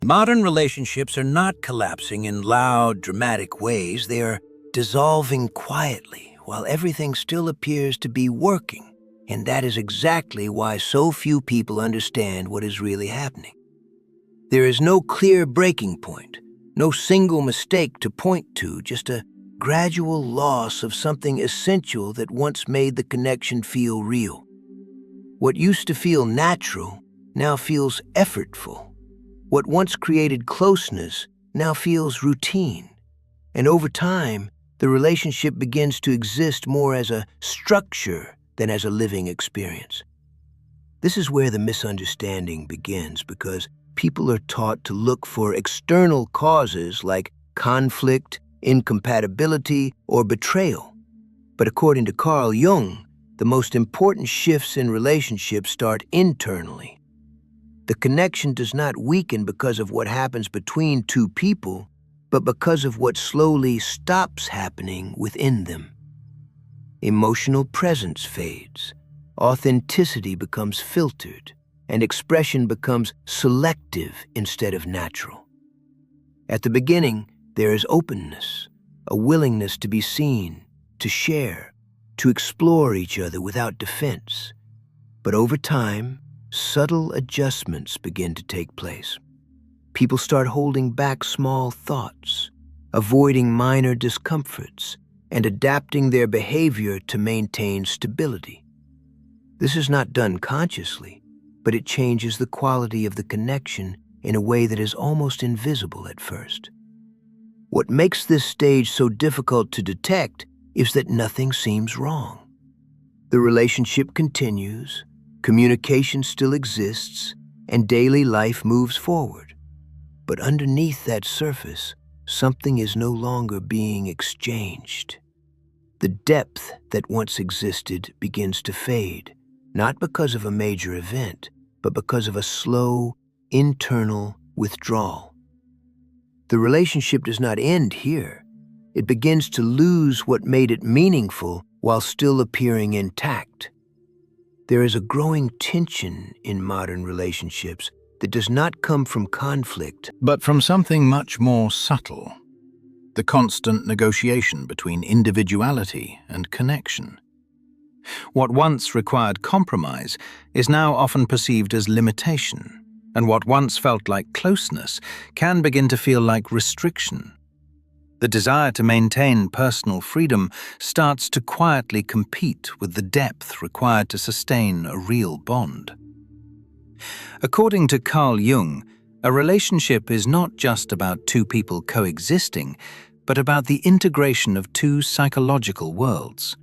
Modern relationships are not collapsing in loud, dramatic ways. They are dissolving quietly, while everything still appears to be working. And that is exactly why so few people understand what is really happening. There is no clear breaking point, no single mistake to point to, just a gradual loss of something essential that once made the connection feel real. What used to feel natural now feels effortful. What once created closeness now feels routine. And over time, the relationship begins to exist more as a structure than as a living experience. This is where the misunderstanding begins, because people are taught to look for external causes like conflict, incompatibility, or betrayal. But according to Jung, the most important shifts in relationships start internally. The connection does not weaken because of what happens between two people, but because of what slowly stops happening within them. Emotional presence fades, authenticity becomes filtered, and expression becomes selective instead of natural. At the beginning, there is openness, a willingness to be seen, to share, to explore each other without defense. But over time, subtle adjustments begin to take place. People start holding back small thoughts, avoiding minor discomforts, and adapting their behavior to maintain stability. This is not done consciously, but it changes the quality of the connection in a way that is almost invisible at first. What makes this stage so difficult to detect is that nothing seems wrong. The relationship continues, communication still exists, and daily life moves forward. But underneath that surface, something is no longer being exchanged. The depth that once existed begins to fade, not because of a major event, but because of a slow, internal withdrawal. The relationship does not end here. It begins to lose what made it meaningful while still appearing intact. There is a growing tension in modern relationships that does not come from conflict, but from something much more subtle: the constant negotiation between individuality and connection. What once required compromise is now often perceived as limitation, and what once felt like closeness can begin to feel like restriction. The desire to maintain personal freedom starts to quietly compete with the depth required to sustain a real bond. According to Jung, a relationship is not just about two people coexisting, but about the integration of two psychological worlds.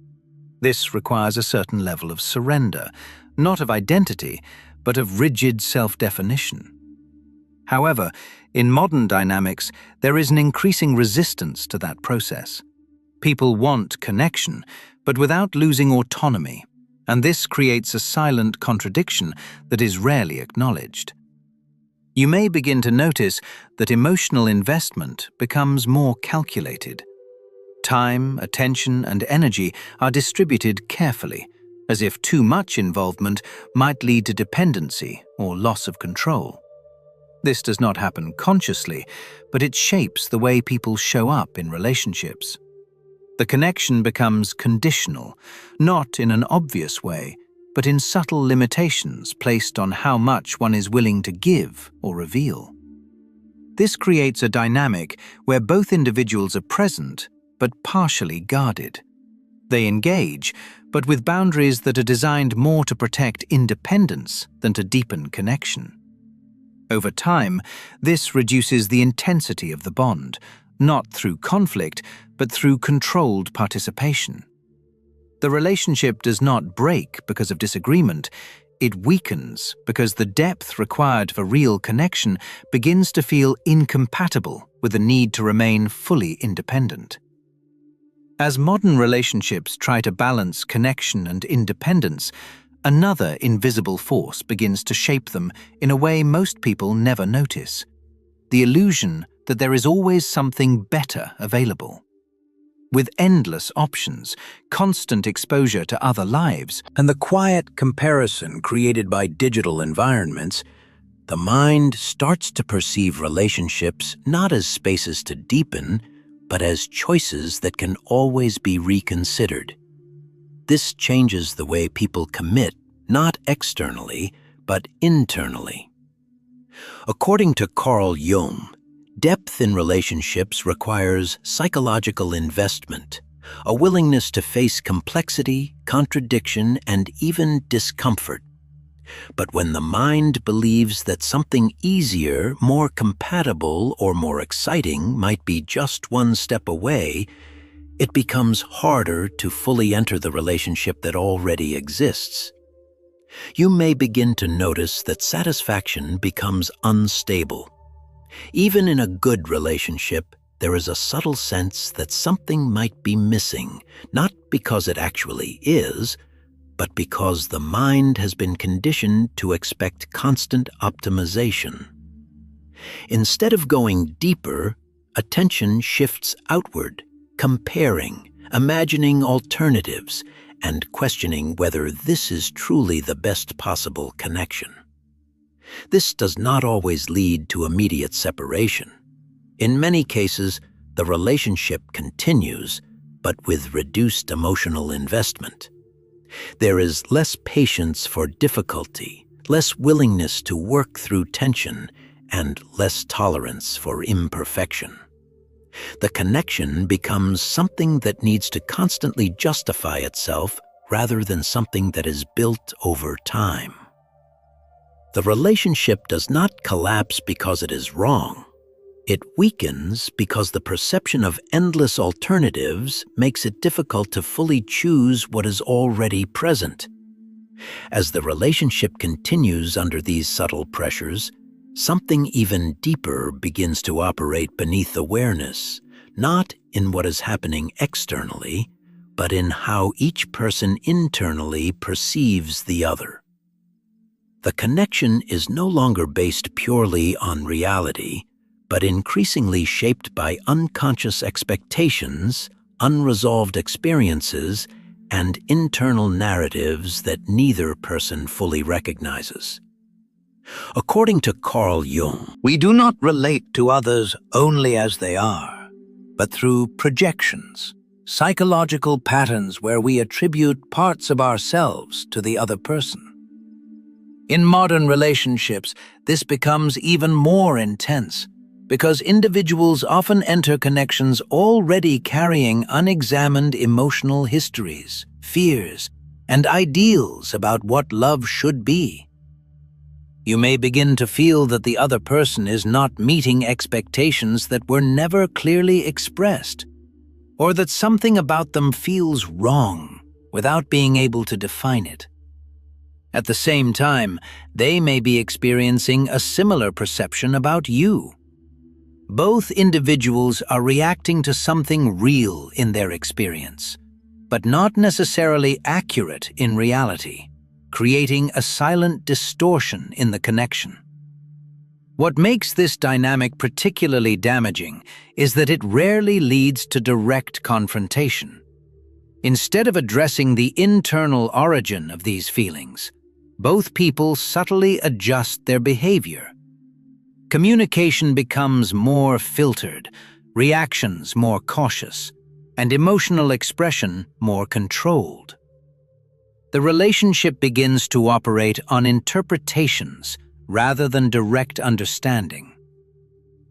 This requires a certain level of surrender, not of identity, but of rigid self-definition. However, in modern dynamics, there is an increasing resistance to that process. People want connection, but without losing autonomy, and this creates a silent contradiction that is rarely acknowledged. You may begin to notice that emotional investment becomes more calculated. Time, attention, and energy are distributed carefully, as if too much involvement might lead to dependency or loss of control. This does not happen consciously, but it shapes the way people show up in relationships. The connection becomes conditional, not in an obvious way, but in subtle limitations placed on how much one is willing to give or reveal. This creates a dynamic where both individuals are present, but partially guarded. They engage, but with boundaries that are designed more to protect independence than to deepen connection. Over time, this reduces the intensity of the bond, not through conflict, but through controlled participation. The relationship does not break because of disagreement. It weakens because the depth required for real connection begins to feel incompatible with the need to remain fully independent. As modern relationships try to balance connection and independence, another invisible force begins to shape them in a way most people never notice: the illusion that there is always something better available. With endless options, constant exposure to other lives, and the quiet comparison created by digital environments, the mind starts to perceive relationships not as spaces to deepen, but as choices that can always be reconsidered. This changes the way people commit, not externally, but internally. According to Carl Jung, depth in relationships requires psychological investment, a willingness to face complexity, contradiction, and even discomfort. But when the mind believes that something easier, more compatible, or more exciting might be just one step away, it becomes harder to fully enter the relationship that already exists. You may begin to notice that satisfaction becomes unstable. Even in a good relationship, there is a subtle sense that something might be missing, not because it actually is, but because the mind has been conditioned to expect constant optimization. Instead of going deeper, attention shifts outward, comparing, imagining alternatives, and questioning whether this is truly the best possible connection. This does not always lead to immediate separation. In many cases, the relationship continues, but with reduced emotional investment. There is less patience for difficulty, less willingness to work through tension, and less tolerance for imperfection. The connection becomes something that needs to constantly justify itself rather than something that is built over time. The relationship does not collapse because it is wrong. It weakens because the perception of endless alternatives makes it difficult to fully choose what is already present. As the relationship continues under these subtle pressures, something even deeper begins to operate beneath awareness, not in what is happening externally, but in how each person internally perceives the other. The connection is no longer based purely on reality, but increasingly shaped by unconscious expectations, unresolved experiences, and internal narratives that neither person fully recognizes. According to Carl Jung, we do not relate to others only as they are, but through projections, psychological patterns where we attribute parts of ourselves to the other person. In modern relationships, this becomes even more intense, because individuals often enter connections already carrying unexamined emotional histories, fears, and ideals about what love should be. You may begin to feel that the other person is not meeting expectations that were never clearly expressed, or that something about them feels wrong without being able to define it. At the same time, they may be experiencing a similar perception about you. Both individuals are reacting to something real in their experience, but not necessarily accurate in reality, creating a silent distortion in the connection. What makes this dynamic particularly damaging is that it rarely leads to direct confrontation. Instead of addressing the internal origin of these feelings, both people subtly adjust their behavior. Communication becomes more filtered, reactions more cautious, and emotional expression more controlled. The relationship begins to operate on interpretations rather than direct understanding.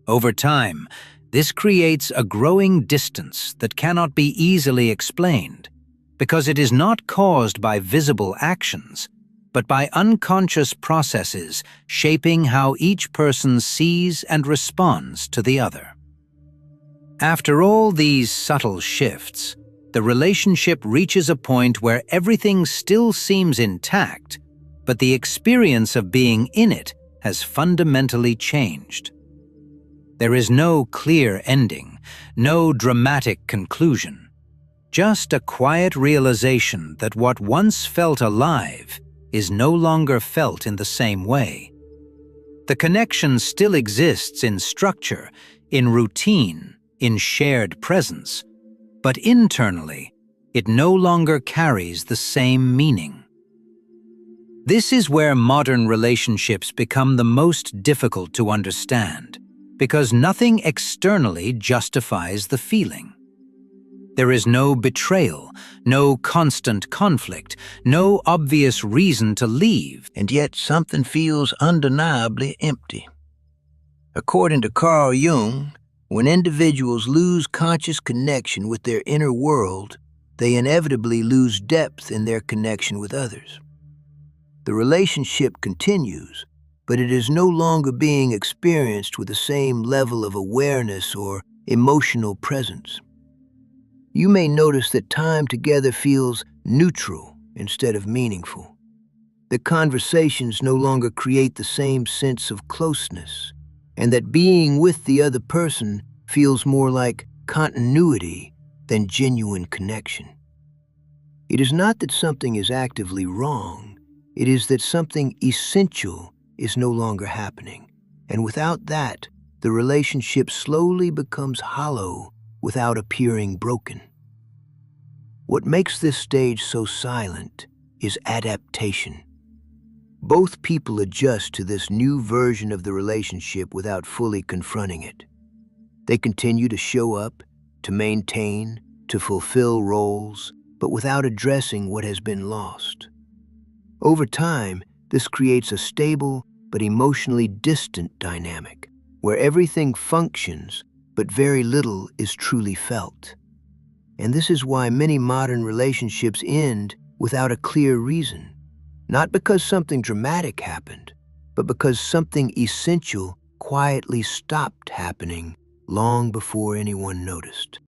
Over time, this creates a growing distance that cannot be easily explained, because it is not caused by visible actions, but by unconscious processes shaping how each person sees and responds to the other. After all these subtle shifts, the relationship reaches a point where everything still seems intact, but the experience of being in it has fundamentally changed. There is no clear ending, no dramatic conclusion, just a quiet realization that what once felt alive is no longer felt in the same way. The connection still exists in structure, in routine, in shared presence, but internally, it no longer carries the same meaning. This is where modern relationships become the most difficult to understand, because nothing externally justifies the feeling. There is no betrayal, no constant conflict, no obvious reason to leave. And yet something feels undeniably empty. According to Carl Jung, when individuals lose conscious connection with their inner world, they inevitably lose depth in their connection with others. The relationship continues, but it is no longer being experienced with the same level of awareness or emotional presence. You may notice that time together feels neutral instead of meaningful. That conversations no longer create the same sense of closeness, and that being with the other person feels more like continuity than genuine connection. It is not that something is actively wrong. It is that something essential is no longer happening, and without that, the relationship slowly becomes hollow without appearing broken. What makes this stage so silent is adaptation. Both people adjust to this new version of the relationship without fully confronting it. They continue to show up, to maintain, to fulfill roles, but without addressing what has been lost. Over time, this creates a stable but emotionally distant dynamic, where everything functions but very little is truly felt. And this is why many modern relationships end without a clear reason, not because something dramatic happened, but because something essential quietly stopped happening long before anyone noticed.